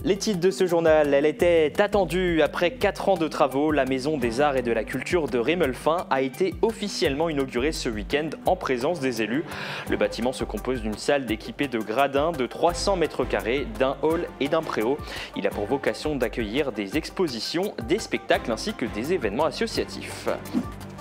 Les titres de ce journal, elle était attendue. Après 4 ans de travaux, la Maison des Arts et de la Culture de Rémelfin a été officiellement inaugurée ce week-end en présence des élus. Le bâtiment se compose d'une salle équipée de gradins de 300 mètres carrés, d'un hall et d'un préau. Il a pour vocation d'accueillir des expositions, des spectacles ainsi que des événements associatifs.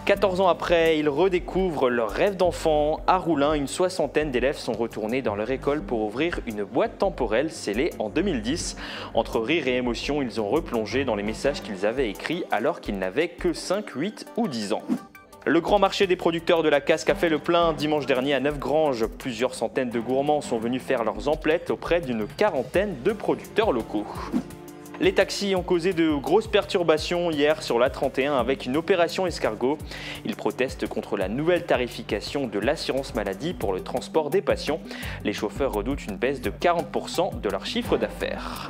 14 ans après, ils redécouvrent leur rêve d'enfant. À Roulin, une soixantaine d'élèves sont retournés dans leur école pour ouvrir une boîte temporelle scellée en 2010. Entre rire et émotion, ils ont replongé dans les messages qu'ils avaient écrits alors qu'ils n'avaient que 5, 8 ou 10 ans. Le grand marché des producteurs de la Casque a fait le plein dimanche dernier à Neufgrange. Plusieurs centaines de gourmands sont venus faire leurs emplettes auprès d'une quarantaine de producteurs locaux. Les taxis ont causé de grosses perturbations hier sur l'A31 avec une opération escargot. Ils protestent contre la nouvelle tarification de l'assurance maladie pour le transport des patients. Les chauffeurs redoutent une baisse de 40% de leur chiffre d'affaires.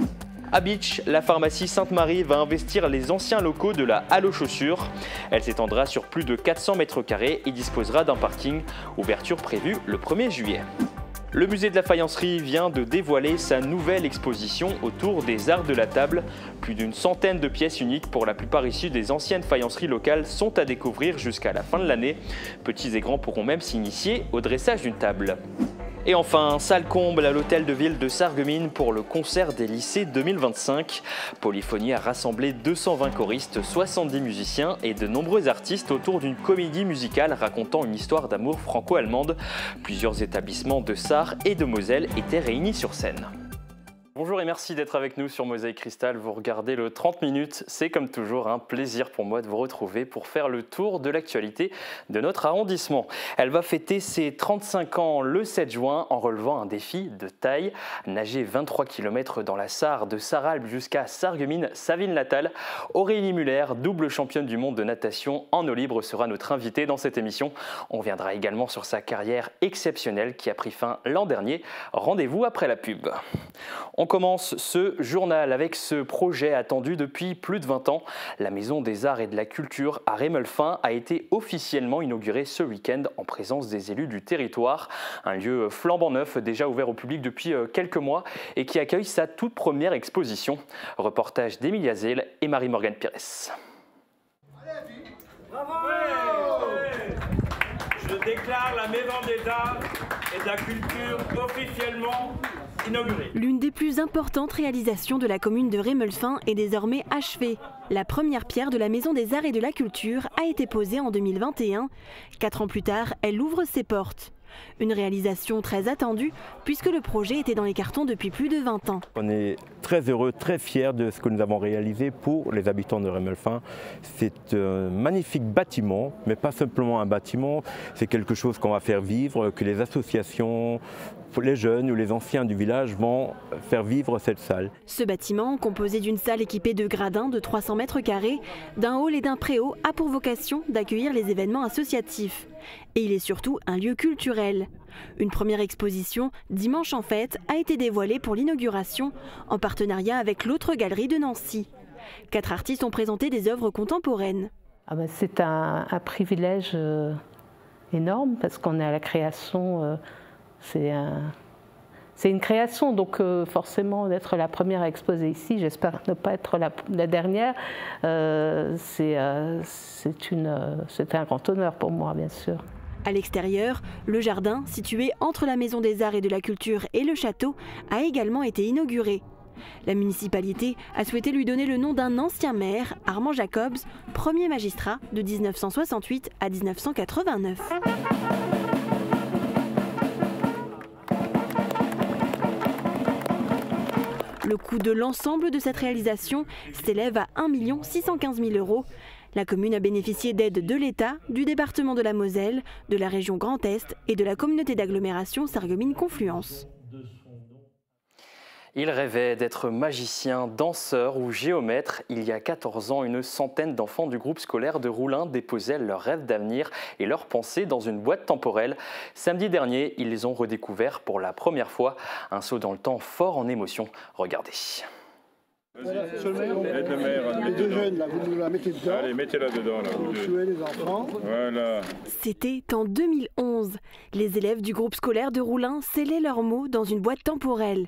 À Bitche, la pharmacie Sainte-Marie va investir les anciens locaux de la Halle aux chaussures. Elle s'étendra sur plus de 400 mètres carrés et disposera d'un parking. Ouverture prévue le 1er juillet. Le musée de la faïencerie vient de dévoiler sa nouvelle exposition autour des arts de la table. Plus d'une centaine de pièces uniques, pour la plupart issues des anciennes faïenceries locales, sont à découvrir jusqu'à la fin de l'année. Petits et grands pourront même s'initier au dressage d'une table. Et enfin, salle comble à l'hôtel de ville de Sarreguemines pour le concert des lycées 2025. Polyphonie a rassemblé 220 choristes, 70 musiciens et de nombreux artistes autour d'une comédie musicale racontant une histoire d'amour franco-allemande. Plusieurs établissements de Sarre et de Moselle étaient réunis sur scène. Bonjour et merci d'être avec nous sur Mosaïque Cristal. Vous regardez le 30 minutes. C'est comme toujours un plaisir pour moi de vous retrouver pour faire le tour de l'actualité de notre arrondissement. Elle va fêter ses 35 ans le 7 juin en relevant un défi de taille. Nager 23 km dans la Sarre de Sarralbe jusqu'à Sarreguemines, sa ville natale. Aurélie Muller, double championne du monde de natation en eau libre, sera notre invitée dans cette émission. On reviendra également sur sa carrière exceptionnelle qui a pris fin l'an dernier. Rendez-vous après la pub. On commence ce journal avec ce projet attendu depuis plus de 20 ans. La Maison des Arts et de la Culture à Rémelfin a été officiellement inaugurée ce week-end en présence des élus du territoire. Un lieu flambant neuf, déjà ouvert au public depuis quelques mois et qui accueille sa toute première exposition. Reportage d'Emilia Zell et Marie-Morgane Pires. Bravo! Je déclare la Maison des Arts et de la Culture officiellement inaugurée. L'une des plus importantes réalisations de la commune de Rémelfin est désormais achevée. La première pierre de la Maison des Arts et de la Culture a été posée en 2021. 4 ans plus tard, elle ouvre ses portes. Une réalisation très attendue puisque le projet était dans les cartons depuis plus de 20 ans. On est très heureux, très fiers de ce que nous avons réalisé pour les habitants de Rémelfin. C'est un magnifique bâtiment, mais pas simplement un bâtiment, c'est quelque chose qu'on va faire vivre, que les associations, les jeunes ou les anciens du village vont faire vivre cette salle. Ce bâtiment, composé d'une salle équipée de gradins de 300 mètres carrés, d'un hall et d'un préau, a pour vocation d'accueillir les événements associatifs. Et il est surtout un lieu culturel. Une première exposition, Dimanche en fête, a été dévoilée pour l'inauguration en partenariat avec l'autre galerie de Nancy. 4 artistes ont présenté des œuvres contemporaines. C'est un privilège énorme parce qu'on est à la création. C'est une création, donc forcément d'être la première à exposer ici, j'espère ne pas être la dernière, c'est un grand honneur pour moi, bien sûr. À l'extérieur, le jardin, situé entre la Maison des Arts et de la Culture et le château, a également été inauguré. La municipalité a souhaité lui donner le nom d'un ancien maire, Armand Jacobs, premier magistrat de 1968 à 1989. Le coût de l'ensemble de cette réalisation s'élève à 1 615 000 €. La commune a bénéficié d'aides de l'État, du département de la Moselle, de la région Grand Est et de la communauté d'agglomération Sarreguemines-Confluence. Il rêvait d'être magicien, danseur ou géomètre. Il y a 14 ans, une centaine d'enfants du groupe scolaire de Roulin déposaient leurs rêves d'avenir et leurs pensées dans une boîte temporelle. Samedi dernier, ils les ont redécouverts pour la première fois. Un saut dans le temps fort en émotion. Regardez. Aide le maire. Les deux jeunes, là, vous nous la mettez dedans. Allez, mettez-la dedans, là. Vous tuez les enfants. Voilà. C'était en 2011. Les élèves du groupe scolaire de Roulin scellaient leurs mots dans une boîte temporelle.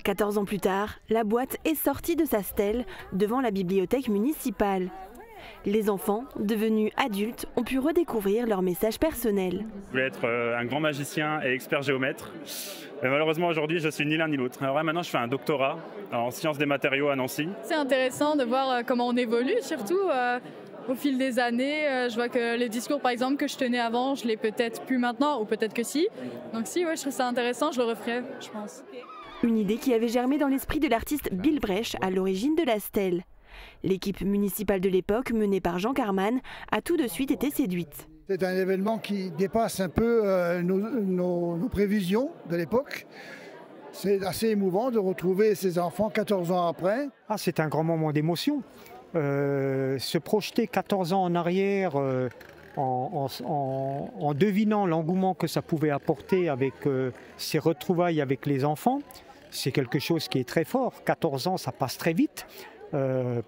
14 ans plus tard, la boîte est sortie de sa stèle devant la bibliothèque municipale. Les enfants, devenus adultes, ont pu redécouvrir leur message personnel. Je voulais être un grand magicien et expert géomètre. Mais malheureusement, aujourd'hui, je suis ni l'un ni l'autre. Alors là, maintenant, je fais un doctorat en sciences des matériaux à Nancy. C'est intéressant de voir comment on évolue, surtout au fil des années. Je vois que les discours, par exemple, que je tenais avant, je l'ai peut-être plus maintenant, ou peut-être que si. Donc si, ouais, je trouve ça intéressant, je le referai, je pense. Une idée qui avait germé dans l'esprit de l'artiste Bill Brech à l'origine de la stèle. L'équipe municipale de l'époque, menée par Jean Carman, a tout de suite été séduite. C'est un événement qui dépasse un peu nos prévisions de l'époque. C'est assez émouvant de retrouver ces enfants 14 ans après. C'est un grand moment d'émotion. Se projeter 14 ans en arrière en devinant l'engouement que ça pouvait apporter avec ces retrouvailles avec les enfants, c'est quelque chose qui est très fort. 14 ans, ça passe très vite.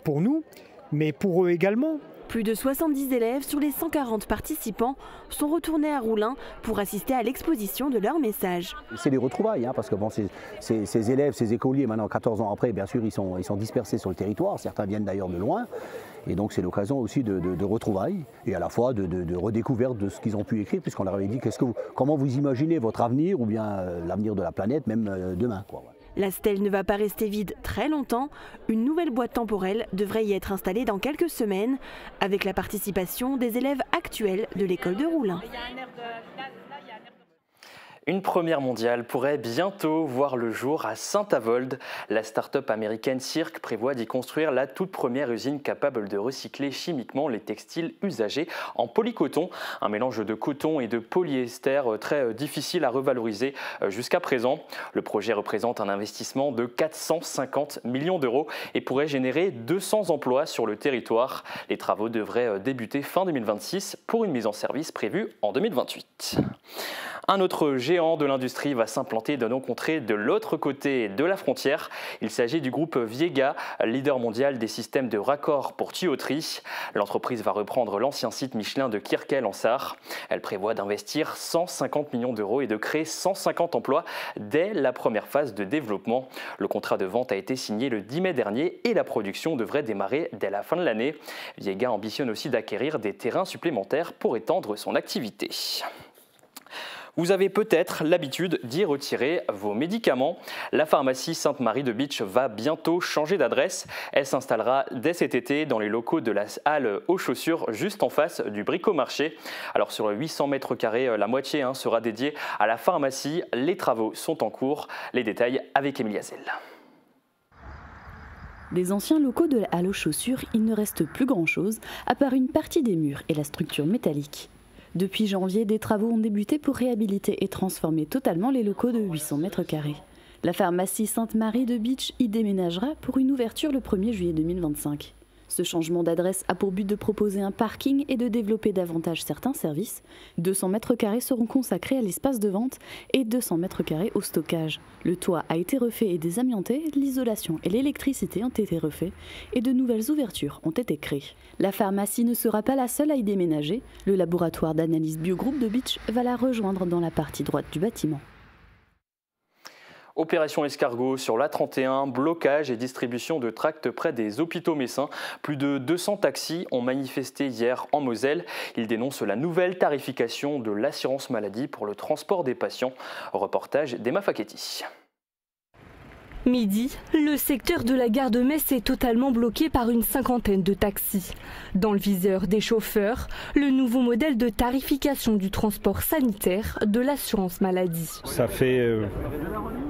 Pour nous, mais pour eux également. Plus de 70 élèves sur les 140 participants sont retournés à Roulin pour assister à l'exposition de leur message. C'est des retrouvailles, parce que bon, ces élèves, ces écoliers, maintenant 14 ans après, bien sûr, ils sont dispersés sur le territoire, certains viennent d'ailleurs de loin, et donc c'est l'occasion aussi de retrouvailles, et à la fois de redécouverte de ce qu'ils ont pu écrire, puisqu'on leur avait dit comment vous imaginez votre avenir, ou bien l'avenir de la planète, même demain, quoi. La stèle ne va pas rester vide très longtemps. Une nouvelle boîte temporelle devrait y être installée dans quelques semaines, avec la participation des élèves actuels de l'école de Roulin. Une première mondiale pourrait bientôt voir le jour à Saint-Avold. La start-up américaine Cirque prévoit d'y construire la toute première usine capable de recycler chimiquement les textiles usagés en polycoton, un mélange de coton et de polyester très difficile à revaloriser jusqu'à présent. Le projet représente un investissement de 450 millions d'euros et pourrait générer 200 emplois sur le territoire. Les travaux devraient débuter fin 2026 pour une mise en service prévue en 2028. Un autre géant de l'industrie va s'implanter dans nos contrées de l'autre côté de la frontière. Il s'agit du groupe Viega, leader mondial des systèmes de raccord pour tuyauterie. L'entreprise va reprendre l'ancien site Michelin de Kirkel en Sarre. Elle prévoit d'investir 150 millions d'euros et de créer 150 emplois dès la première phase de développement. Le contrat de vente a été signé le 10 mai dernier et la production devrait démarrer dès la fin de l'année. Viega ambitionne aussi d'acquérir des terrains supplémentaires pour étendre son activité. Vous avez peut-être l'habitude d'y retirer vos médicaments. La pharmacie Sainte-Marie de Bitche va bientôt changer d'adresse. Elle s'installera dès cet été dans les locaux de la halle aux chaussures, juste en face du Bricomarché. Alors sur 800 mètres carrés, la moitié sera dédiée à la pharmacie. Les travaux sont en cours. Les détails avec Emilia Zell. Des anciens locaux de la halle aux chaussures, il ne reste plus grand-chose, à part une partie des murs et la structure métallique. Depuis janvier, des travaux ont débuté pour réhabiliter et transformer totalement les locaux de 800 mètres carrés. La pharmacie Sainte-Marie de Bitche y déménagera pour une ouverture le 1er juillet 2025. Ce changement d'adresse a pour but de proposer un parking et de développer davantage certains services. 200 mètres carrés seront consacrés à l'espace de vente et 200 mètres carrés au stockage. Le toit a été refait et désamianté, l'isolation et l'électricité ont été refaits et de nouvelles ouvertures ont été créées. La pharmacie ne sera pas la seule à y déménager. Le laboratoire d'analyse Biogroupe de Bitche va la rejoindre dans la partie droite du bâtiment. Opération escargot sur l'A31, blocage et distribution de tracts près des hôpitaux messins. Plus de 200 taxis ont manifesté hier en Moselle. Ils dénoncent la nouvelle tarification de l'assurance maladie pour le transport des patients. Reportage d'Emma Facchetti. Midi, le secteur de la gare de Metz est totalement bloqué par une cinquantaine de taxis. Dans le viseur des chauffeurs, le nouveau modèle de tarification du transport sanitaire de l'assurance maladie. Ça fait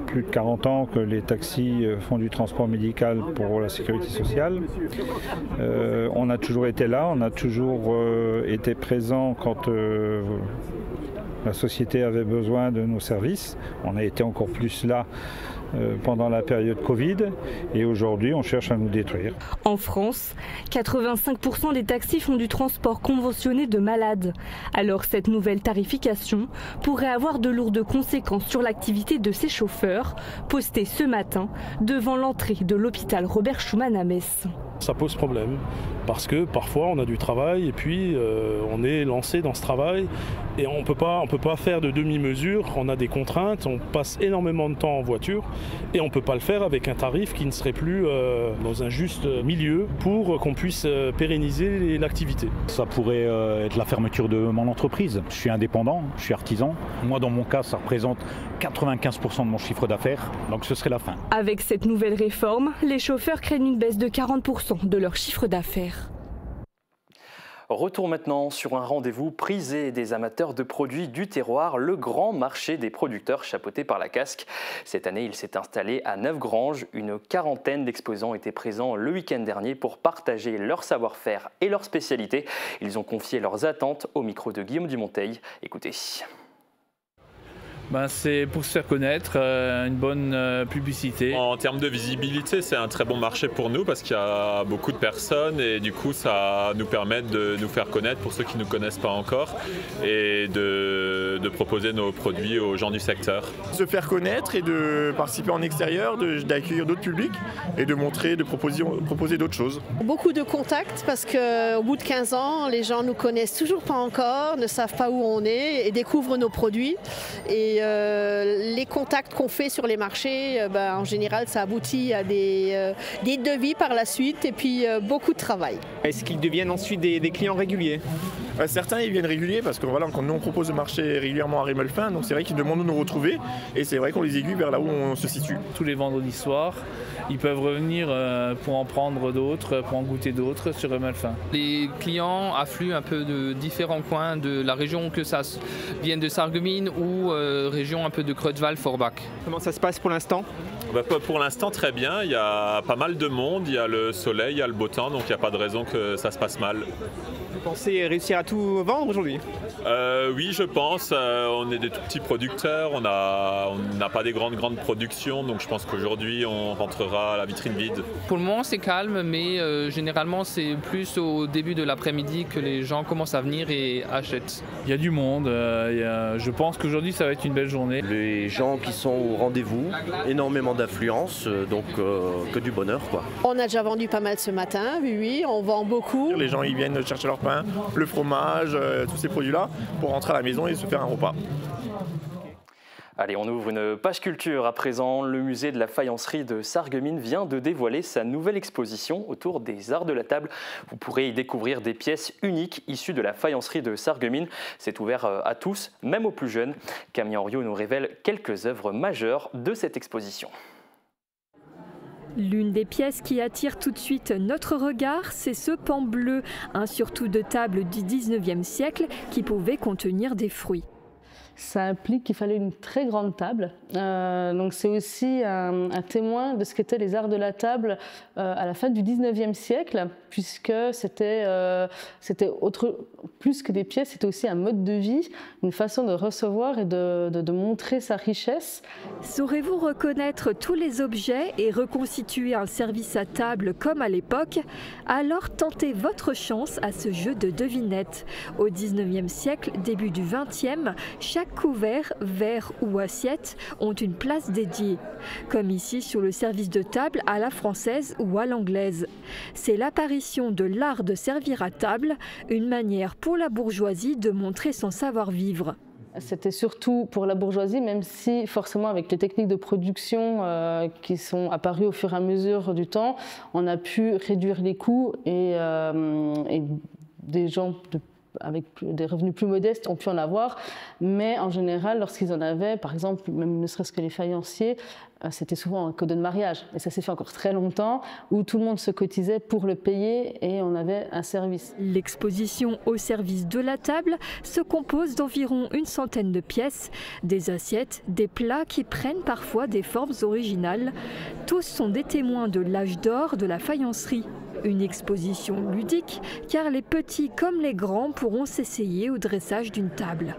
plus de 40 ans que les taxis font du transport médical pour la sécurité sociale. On a toujours été là, on a toujours été présent quand La société avait besoin de nos services. On a été encore plus là pendant la période Covid et aujourd'hui on cherche à nous détruire. En France, 85% des taxis font du transport conventionné de malades. Alors cette nouvelle tarification pourrait avoir de lourdes conséquences sur l'activité de ces chauffeurs, postés ce matin devant l'entrée de l'hôpital Robert Schuman à Metz. Ça pose problème parce que parfois on a du travail et puis on est lancé dans ce travail et on peut pas faire de demi-mesure, on a des contraintes, on passe énormément de temps en voiture et on ne peut pas le faire avec un tarif qui ne serait plus dans un juste milieu pour qu'on puisse pérenniser l'activité. Ça pourrait être la fermeture de mon entreprise. Je suis indépendant, je suis artisan. Moi dans mon cas ça représente 95% de mon chiffre d'affaires, donc ce serait la fin. Avec cette nouvelle réforme, les chauffeurs craignent une baisse de 40% de leur chiffre d'affaires. Retour maintenant sur un rendez-vous prisé des amateurs de produits du terroir, le grand marché des producteurs chapeauté par la Casque. Cette année, il s'est installé à Neufgrange. Une quarantaine d'exposants étaient présents le week-end dernier pour partager leur savoir-faire et leurs spécialités. Ils ont confié leurs attentes au micro de Guillaume Dumonteil. Écoutez. C'est pour se faire connaître, une bonne publicité. En termes de visibilité, c'est un très bon marché pour nous parce qu'il y a beaucoup de personnes et du coup ça nous permet de nous faire connaître pour ceux qui ne nous connaissent pas encore et de proposer nos produits aux gens du secteur. Se faire connaître et de participer en extérieur, d'accueillir d'autres publics et de montrer, de proposer d'autres choses. Beaucoup de contacts parce qu'au bout de 15 ans, les gens nous connaissent toujours pas encore, ne savent pas où on est et découvrent nos produits. Et les contacts qu'on fait sur les marchés, en général, ça aboutit à des devis par la suite et puis beaucoup de travail. Est-ce qu'ils deviennent ensuite des clients réguliers ? Certains ils viennent réguliers parce que voilà, quand nous on propose le marché régulièrement à Rémelfin, donc c'est vrai qu'ils demandent de nous retrouver et c'est vrai qu'on les aiguille vers là où on se situe. Tous les vendredis soirs, ils peuvent revenir pour en prendre d'autres, pour en goûter d'autres sur Rémelfin. Les clients affluent un peu de différents coins de la région, que ça vienne de Sarreguemines ou région un peu de Creutzwald, Forbach. Comment ça se passe pour l'instant ? Pour l'instant très bien, il y a pas mal de monde, il y a le soleil, il y a le beau temps, donc il n'y a pas de raison que ça se passe mal. Vous pensez réussir à tout vendre aujourd'hui ? Oui, je pense. On est des tout petits producteurs, on n'a pas des grandes productions, donc je pense qu'aujourd'hui on rentrera à la vitrine vide. Pour le moment c'est calme, mais généralement c'est plus au début de l'après-midi que les gens commencent à venir et achètent. Il y a du monde, je pense qu'aujourd'hui ça va être une belle journée. Les gens qui sont au rendez-vous, énormément d'affluence, donc que du bonheur quoi. On a déjà vendu pas mal ce matin, oui, on vend beaucoup. Les gens ils viennent chercher leur pain, le fromage, tous ces produits-là pour rentrer à la maison et se faire un repas. Allez, on ouvre une page culture à présent. Le musée de la faïencerie de Sarreguemines vient de dévoiler sa nouvelle exposition autour des arts de la table. Vous pourrez y découvrir des pièces uniques issues de la faïencerie de Sarreguemines. C'est ouvert à tous, même aux plus jeunes. Camille Henriot nous révèle quelques œuvres majeures de cette exposition. L'une des pièces qui attire tout de suite notre regard, c'est ce pan bleu, un surtout de table du 19e siècle qui pouvait contenir des fruits. Ça implique qu'il fallait une très grande table. Donc c'est aussi un témoin de ce qu'étaient les arts de la table à la fin du 19e siècle, puisque c'était plus que des pièces, c'était aussi un mode de vie, une façon de recevoir et de montrer sa richesse. Saurez-vous reconnaître tous les objets et reconstituer un service à table comme à l'époque? Alors tentez votre chance à ce jeu de devinette. Au 19e siècle, début du 20e, chaque couvert, verre ou assiette ont une place dédiée, comme ici sur le service de table à la française ou à l'anglaise. C'est l'apparition de l'art de servir à table, une manière pour la bourgeoisie de montrer son savoir-vivre. C'était surtout pour la bourgeoisie, même si forcément avec les techniques de production qui sont apparues au fur et à mesure du temps, on a pu réduire les coûts et des gens avec des revenus plus modestes ont pu en avoir, mais en général, lorsqu'ils en avaient, par exemple, même ne serait-ce que les faïenciers, c'était souvent un cadeau de mariage. Et ça s'est fait encore très longtemps, où tout le monde se cotisait pour le payer et on avait un service. L'exposition au service de la table se compose d'environ une centaine de pièces, des assiettes, des plats qui prennent parfois des formes originales. Tous sont des témoins de l'âge d'or de la faïencerie. Une exposition ludique, car les petits comme les grands pourront s'essayer au dressage d'une table.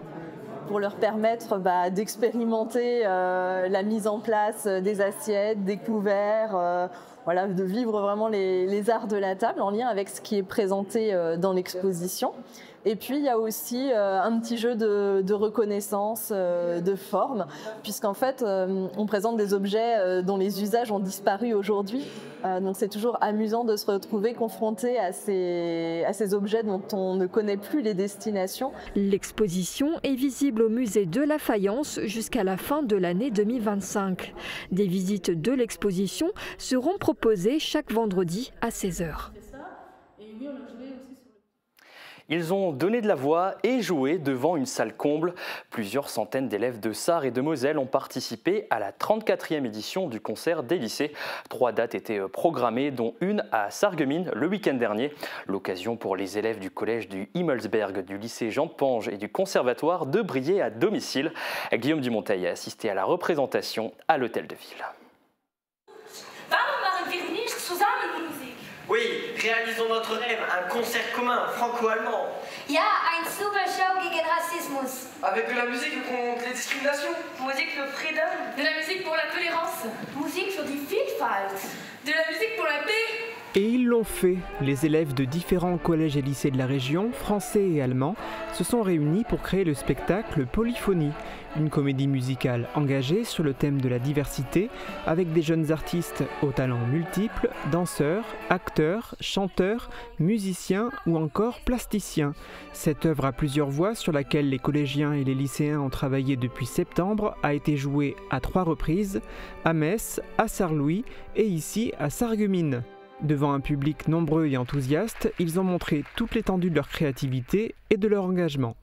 pour leur permettre d'expérimenter la mise en place des assiettes, des couverts, voilà, de vivre vraiment les arts de la table en lien avec ce qui est présenté dans l'exposition. Et puis il y a aussi un petit jeu de reconnaissance de forme, puisqu'en fait on présente des objets dont les usages ont disparu aujourd'hui. Donc c'est toujours amusant de se retrouver confronté à ces objets dont on ne connaît plus les destinations. L'exposition est visible au musée de la Faïence jusqu'à la fin de l'année 2025. Des visites de l'exposition seront proposées chaque vendredi à 16h. Ils ont donné de la voix et joué devant une salle comble. Plusieurs centaines d'élèves de Sarre et de Moselle ont participé à la 34e édition du concert des lycées. 3 dates étaient programmées, dont une à Sarreguemines le week-end dernier. L'occasion pour les élèves du collège du Himmelsberg, du lycée Jean Pange et du conservatoire de briller à domicile. Guillaume Dumonteil a assisté à la représentation à l'hôtel de ville. Oui, réalisons notre rêve, un concert commun franco-allemand. Ja, ein super Show gegen Rassismus. Avec de la musique contre les discriminations. Musik für Frieden. De la musique pour la tolérance. Musik für die Vielfalt. De la musique pour la paix. Et ils l'ont fait. Les élèves de différents collèges et lycées de la région, français et allemands, se sont réunis pour créer le spectacle Polyphonie, une comédie musicale engagée sur le thème de la diversité, avec des jeunes artistes aux talents multiples, danseurs, acteurs, chanteurs, musiciens ou encore plasticiens. Cette œuvre à plusieurs voix, sur laquelle les collégiens et les lycéens ont travaillé depuis septembre, a été jouée à 3 reprises, à Metz, à Sarrelouis et ici à Sarreguemines. Devant un public nombreux et enthousiaste, ils ont montré toute l'étendue de leur créativité et de leur engagement.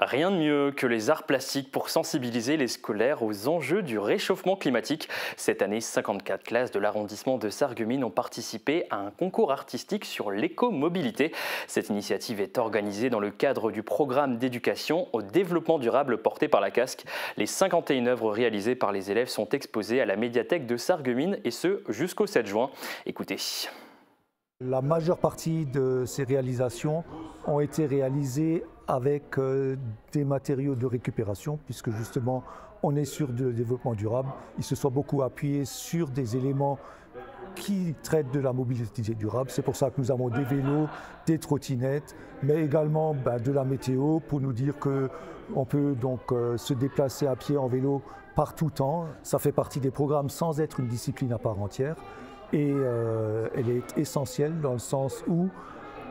Rien de mieux que les arts plastiques pour sensibiliser les scolaires aux enjeux du réchauffement climatique. Cette année, 54 classes de l'arrondissement de Sarreguemines ont participé à un concours artistique sur l'écomobilité. Cette initiative est organisée dans le cadre du programme d'éducation au développement durable porté par la CASC. Les 51 œuvres réalisées par les élèves sont exposées à la médiathèque de Sarreguemines et ce jusqu'au 7 juin. Écoutez. La majeure partie de ces réalisations ont été réalisées avec des matériaux de récupération, puisque justement on est sur le développement durable. Ils se sont beaucoup appuyés sur des éléments qui traitent de la mobilité durable. C'est pour ça que nous avons des vélos, des trottinettes, mais également de la météo pour nous dire qu'on peut donc se déplacer à pied, en vélo, par tout temps. Ça fait partie des programmes sans être une discipline à part entière. Et elle est essentielle dans le sens où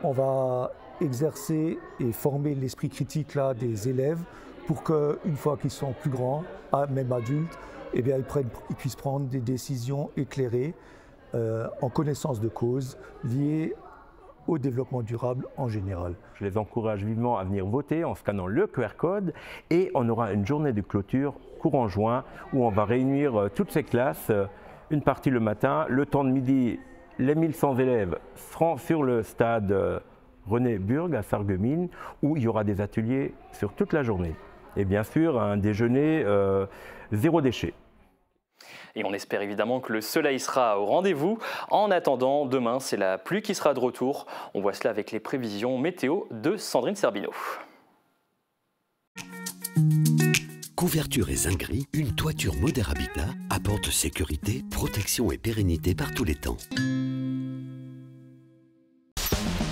on va exercer et former l'esprit critique là, des élèves pour qu'une fois qu'ils sont plus grands, même adultes, eh bien, ils puissent prendre des décisions éclairées en connaissance de cause liées au développement durable en général. Je les encourage vivement à venir voter en scannant le QR code et on aura une journée de clôture courant juin où on va réunir toutes ces classes. Une partie le matin, le temps de midi, les 1100 élèves seront sur le stade René Burg à Sarreguemines où il y aura des ateliers sur toute la journée. Et bien sûr, un déjeuner zéro déchet. Et on espère évidemment que le soleil sera au rendez-vous. En attendant, demain, c'est la pluie qui sera de retour. On voit cela avec les prévisions météo de Sandrine Serbino. Couverture et zinguerie, une toiture Moder Habitat apporte sécurité, protection et pérennité par tous les temps.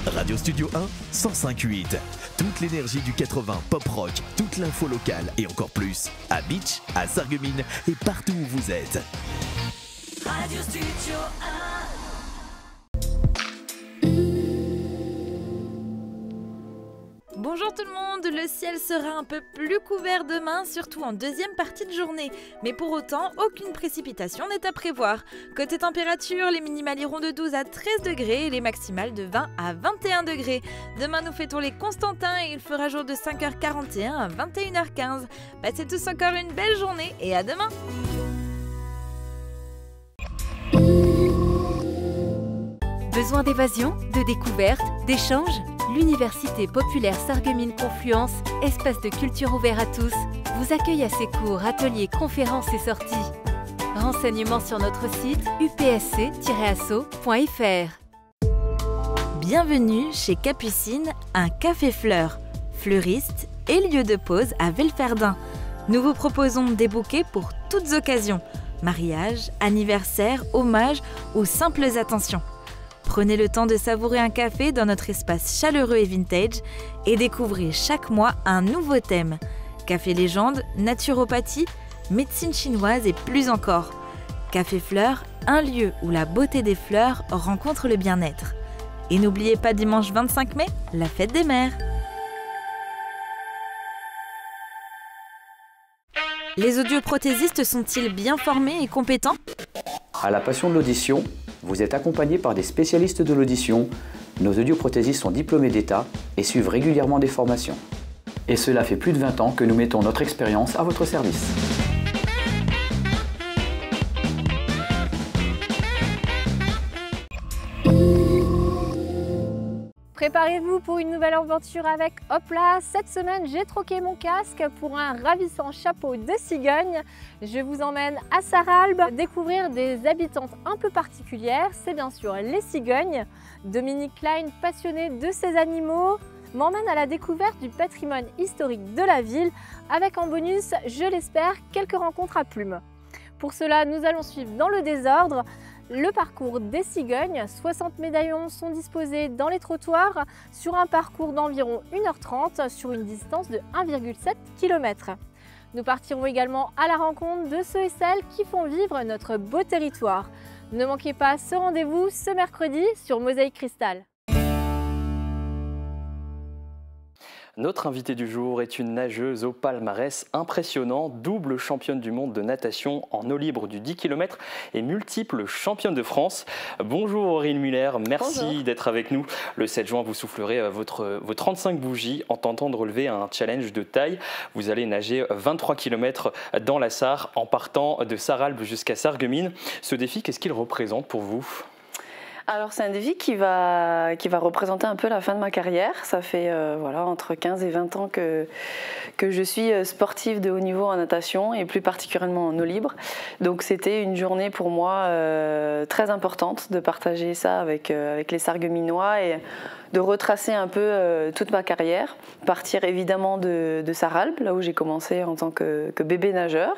Radio Studio 1, 105.8. Toute l'énergie du 80 pop rock, toute l'info locale et encore plus. À Beach, à Sarreguemines et partout où vous êtes. Radio Studio 1. Bonjour tout le monde, le ciel sera un peu plus couvert demain, surtout en deuxième partie de journée. Mais pour autant, aucune précipitation n'est à prévoir. Côté température, les minimales iront de 12 à 13 degrés et les maximales de 20 à 21 degrés. Demain, nous fêtons les Constantins et il fera jour de 5h41 à 21h15. Passez tous encore une belle journée et à demain. Besoin d'évasion, de découverte, d'échange ? L'Université populaire Sarreguemines Confluence, espace de culture ouvert à tous, vous accueille à ses cours, ateliers, conférences et sorties. Renseignements sur notre site upsc-asso.fr. Bienvenue chez Capucine, un café fleur, fleuriste et lieu de pause à Velferdin. Nous vous proposons des bouquets pour toutes occasions, mariage, anniversaire, hommage ou simples attentions. Prenez le temps de savourer un café dans notre espace chaleureux et vintage et découvrez chaque mois un nouveau thème. Café légende, naturopathie, médecine chinoise et plus encore. Café Fleur, un lieu où la beauté des fleurs rencontre le bien-être. Et n'oubliez pas dimanche 25 mai, la fête des mères. Les audioprothésistes sont-ils bien formés et compétents ? À la passion de l'audition, vous êtes accompagné par des spécialistes de l'audition. Nos audioprothésistes sont diplômés d'État et suivent régulièrement des formations. Et cela fait plus de 20 ans que nous mettons notre expérience à votre service. Préparez-vous pour une nouvelle aventure avec Hopla. Cette semaine, j'ai troqué mon casque pour un ravissant chapeau de cigogne. Je vous emmène à Sarralbe découvrir des habitantes un peu particulières. C'est bien sûr les cigognes. Dominique Klein, passionné de ces animaux, m'emmène à la découverte du patrimoine historique de la ville avec en bonus, je l'espère, quelques rencontres à plumes. Pour cela, nous allons suivre dans le désordre le parcours des cigognes. 60 médaillons sont disposés dans les trottoirs sur un parcours d'environ 1h30 sur une distance de 1,7 km. Nous partirons également à la rencontre de ceux et celles qui font vivre notre beau territoire. Ne manquez pas ce rendez-vous ce mercredi sur Mosaïque Cristal. Notre invitée du jour est une nageuse au palmarès impressionnant, double championne du monde de natation en eau libre du 10 km et multiple championne de France. Bonjour Aurélie Muller, merci d'être avec nous. Le 7 juin, vous soufflerez vos 35 bougies en tentant de relever un challenge de taille. Vous allez nager 23 km dans la Sarre en partant de Sarralbe jusqu'à Sarreguemines. Ce défi, qu'est-ce qu'il représente pour vous ? Alors c'est un défi qui va représenter un peu la fin de ma carrière. Ça fait voilà, entre 15 et 20 ans que je suis sportive de haut niveau en natation et plus particulièrement en eau libre. Donc c'était une journée pour moi très importante de partager ça avec les Sarregueminois et de retracer un peu toute ma carrière. Partir évidemment de Sarralbe, là où j'ai commencé en tant que bébé nageur,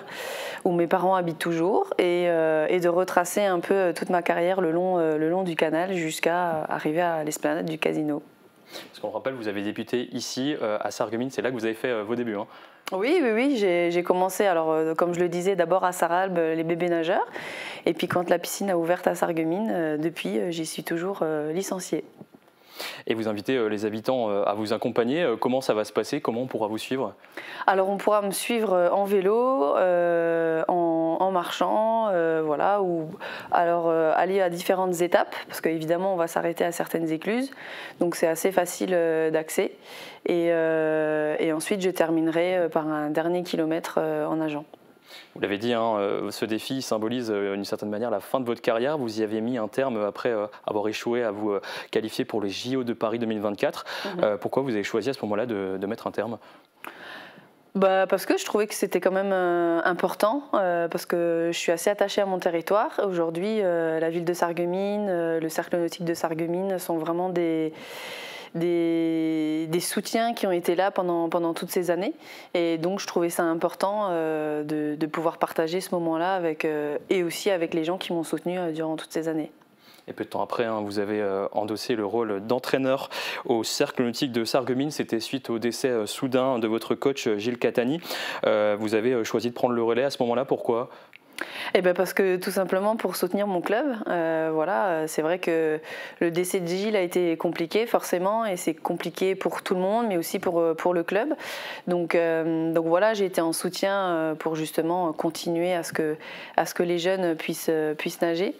où mes parents habitent toujours, et de retracer un peu toute ma carrière le long du canal jusqu'à arriver à l'esplanade du casino. Parce qu'on rappelle, vous avez débuté ici à Sarreguemines, c'est là que vous avez fait vos débuts. Hein. Oui, j'ai commencé, alors comme je le disais, d'abord à Sarralbe, les bébés nageurs, et puis quand la piscine a ouvert à Sarreguemines, depuis j'y suis toujours licenciée. Et vous invitez les habitants à vous accompagner. Comment ça va se passer? Comment on pourra vous suivre? Alors on pourra me suivre en vélo, en marchant, voilà, ou alors aller à différentes étapes, parce qu'évidemment on va s'arrêter à certaines écluses, donc c'est assez facile d'accès. Et ensuite je terminerai par un dernier kilomètre en nageant. Vous l'avez dit, hein, ce défi symbolise d'une certaine manière la fin de votre carrière. Vous y aviez mis un terme après avoir échoué à vous qualifier pour les JO de Paris 2024. Pourquoi vous avez choisi à ce moment-là de mettre un terme? Parce que je trouvais que c'était quand même important, parce que je suis assez attachée à mon territoire. Aujourd'hui, la ville de Sarreguemines, le cercle nautique de Sarreguemines sont vraiment des soutiens qui ont été là pendant toutes ces années, et donc je trouvais ça important de pouvoir partager ce moment-là et aussi avec les gens qui m'ont soutenu durant toutes ces années. Et peu de temps après, hein, vous avez endossé le rôle d'entraîneur au cercle nautique de Sarreguemines. C'était suite au décès soudain de votre coach Gilles Catani. Vous avez choisi de prendre le relais à ce moment-là, pourquoi ? Parce que tout simplement pour soutenir mon club. Voilà, c'est vrai que le décès de Gilles a été compliqué forcément, et c'est compliqué pour tout le monde, mais aussi pour le club. Donc voilà, j'ai été en soutien pour justement continuer à ce que les jeunes puissent nager.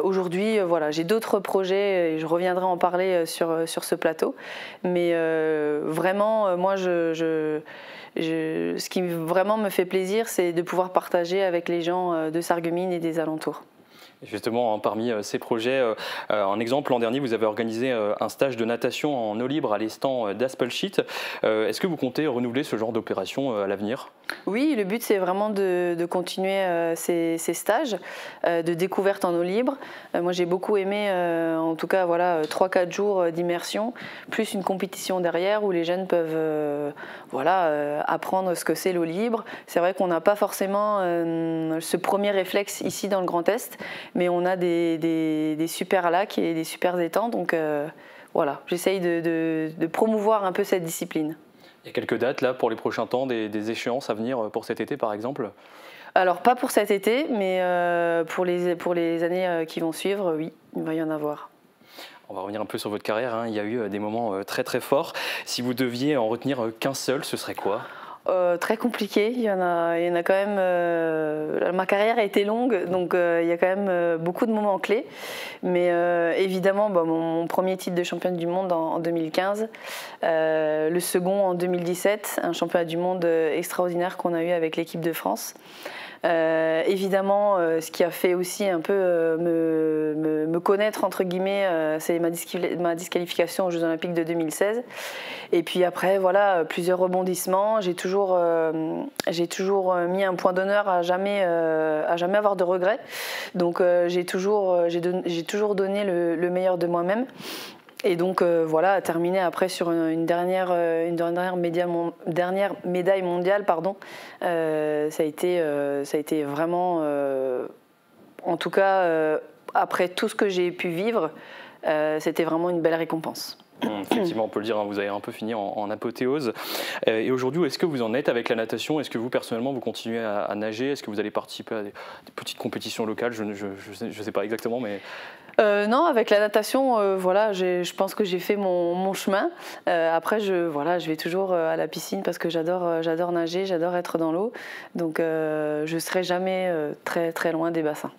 Aujourd'hui, voilà, j'ai d'autres projets et je reviendrai en parler sur ce plateau. Mais vraiment, moi, ce qui vraiment me fait plaisir, c'est de pouvoir partager avec les gens de Sarreguemines et des alentours. Justement, parmi ces projets, un exemple, l'an dernier, vous avez organisé un stage de natation en eau libre à l'estang d'Aspelshit. Est-ce que vous comptez renouveler ce genre d'opération à l'avenir? Oui, le but c'est vraiment de continuer ces stages de découverte en eau libre. Moi j'ai beaucoup aimé, en tout cas voilà, 3-4 jours d'immersion, plus une compétition derrière où les jeunes peuvent apprendre ce que c'est l'eau libre. C'est vrai qu'on n'a pas forcément ce premier réflexe ici dans le Grand Est, mais on a des super lacs et des super étangs, donc voilà, j'essaye de promouvoir un peu cette discipline. Il y a quelques dates là pour les prochains temps, des échéances à venir pour cet été par exemple? Alors pas pour cet été, mais pour les années qui vont suivre, oui, il va y en avoir. On va revenir un peu sur votre carrière, hein. Il y a eu des moments très très forts. Si vous deviez en retenir qu'un seul, ce serait quoi? Très compliqué, il y en a quand même. Ma carrière a été longue, donc il y a quand même beaucoup de moments clés. Mais évidemment, mon premier titre de championne du monde en 2015, le second en 2017, un championnat du monde extraordinaire qu'on a eu avec l'équipe de France. Évidemment, ce qui a fait aussi un peu me connaître, entre guillemets, c'est ma disqualification aux Jeux Olympiques de 2016. Et puis après, voilà, plusieurs rebondissements. J'ai toujours mis un point d'honneur à jamais avoir de regrets. Donc j'ai toujours donné le meilleur de moi-même. Et donc voilà, terminé après sur une dernière médaille mondiale, pardon. Ça a été vraiment, en tout cas, après tout ce que j'ai pu vivre, c'était vraiment une belle récompense. Effectivement, on peut le dire, hein, vous avez un peu fini en apothéose. Et aujourd'hui, où est-ce que vous en êtes avec la natation? Est-ce que vous, personnellement, vous continuez à nager? Est-ce que vous allez participer à des petites compétitions locales? Je ne sais pas exactement, mais... Non, avec la natation, voilà, je pense que j'ai fait mon chemin. Après, je vais toujours à la piscine parce que j'adore nager, j'adore être dans l'eau. Donc, je ne serai jamais très, très loin des bassins.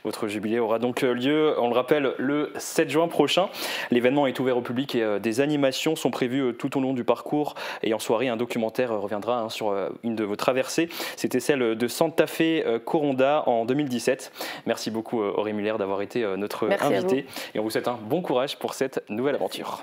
Votre jubilé aura donc lieu, on le rappelle, le 7 juin prochain. L'événement est ouvert au public et des animations sont prévues tout au long du parcours. Et en soirée, un documentaire reviendra sur une de vos traversées. C'était celle de Santa Fe Coronda en 2017. Merci beaucoup Aurélie Muller d'avoir été notre invité. Et on vous souhaite un bon courage pour cette nouvelle aventure.